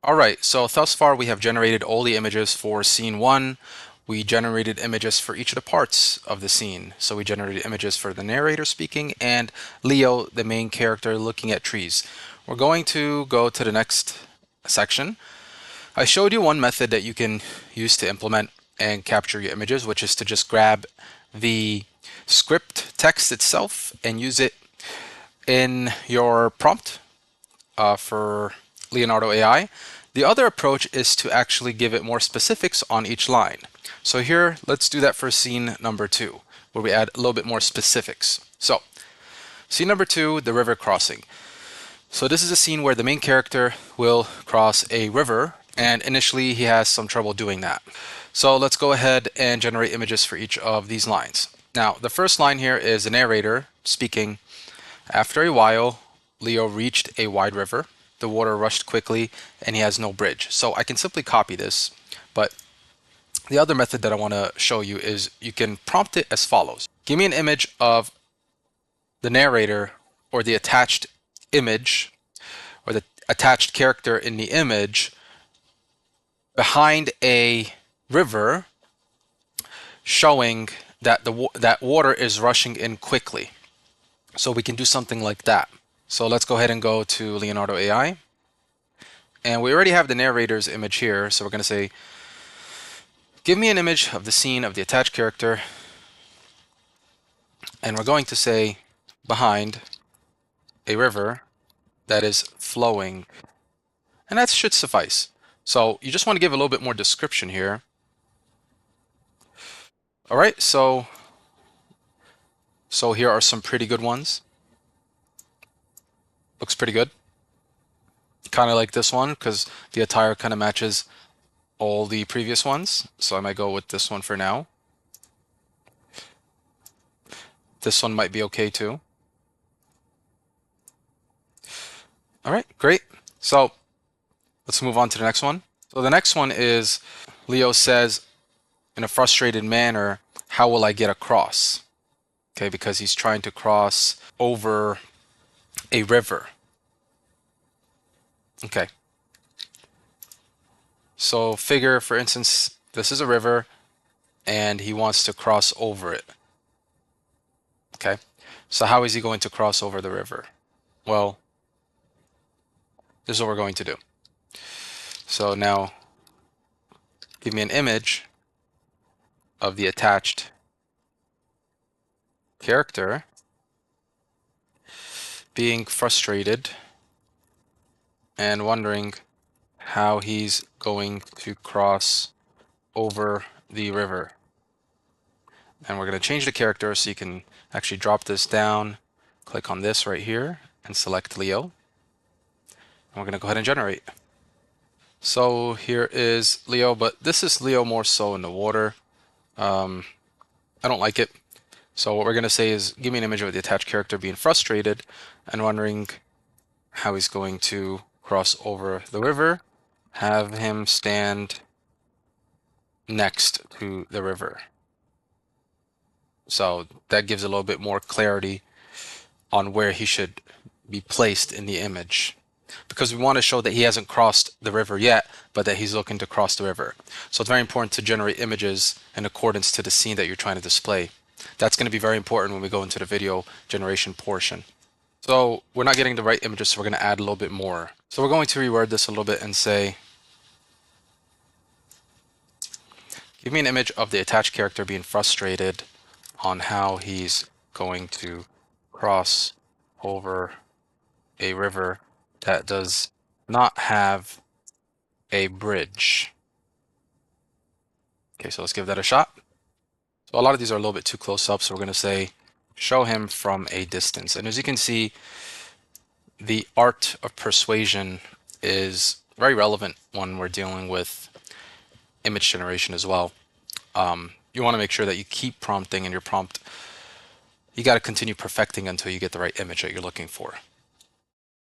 All right, so thus far we have generated all the images for scene one. We generated images for each of the parts of the scene. So we generated images for the narrator speaking and Leo, the main character, looking at trees. We're going to go to the next section. I showed you one method that you can use to implement and capture your images, which is to just grab the script text itself and use it in your prompt for Leonardo AI. The other approach is to actually give it more specifics on each line. So here, let's do that for scene number 2, where we add a little bit more specifics. So, scene number 2, the river crossing. So this is a scene where the main character will cross a river, and initially he has some trouble doing that. So let's go ahead and generate images for each of these lines. Now, the first line here is the narrator speaking. After a while, Leo reached a wide river. The water rushed quickly and he has no bridge. So I can simply copy this, but the other method that I want to show you is you can prompt it as follows. Give me an image of the narrator or the attached image or the attached character in the image behind a river showing that that water is rushing in quickly. So we can do something like that. So let's go ahead and go to Leonardo AI. And we already have the narrator's image here. So we're going to say, give me an image of the scene of the attached character. And we're going to say behind a river that is flowing. And that should suffice. So you just want to give a little bit more description here. All right, so here are some pretty good ones. Looks pretty good. Kind of like this one because the attire kind of matches all the previous ones. So I might go with this one for now. This one might be okay too. All right, great. So let's move on to the next one. So the next one is Leo says in a frustrated manner, how will I get across? Okay, because he's trying to cross over a river. Okay. So figure, for instance, this is a river and he wants to cross over it. Okay. So how is he going to cross over the river? Well, this is what we're going to do. So now give me an image of the attached character being frustrated and wondering how he's going to cross over the river. And we're going to change the character so you can actually drop this down, click on this right here, and select Leo. And we're going to go ahead and generate. So here is Leo, but this is Leo more so in the water. I don't like it. So what we're going to say is give me an image of the attached character being frustrated and wondering how he's going to cross over the river. Have him stand next to the river. So that gives a little bit more clarity on where he should be placed in the image, because we want to show that he hasn't crossed the river yet, but that he's looking to cross the river. So it's very important to generate images in accordance to the scene that you're trying to display. That's going to be very important when we go into the video generation portion. So we're not getting the right images, so we're going to add a little bit more. So we're going to reword this a little bit and say, give me an image of the attached character being frustrated on how he's going to cross over a river that does not have a bridge. Okay, so let's give that a shot. So a lot of these are a little bit too close up, so we're going to say show him from a distance. And as you can see, the art of persuasion is very relevant when we're dealing with image generation as well. You want to make sure that you keep prompting, and your prompt, you got to continue perfecting until you get the right image that you're looking for.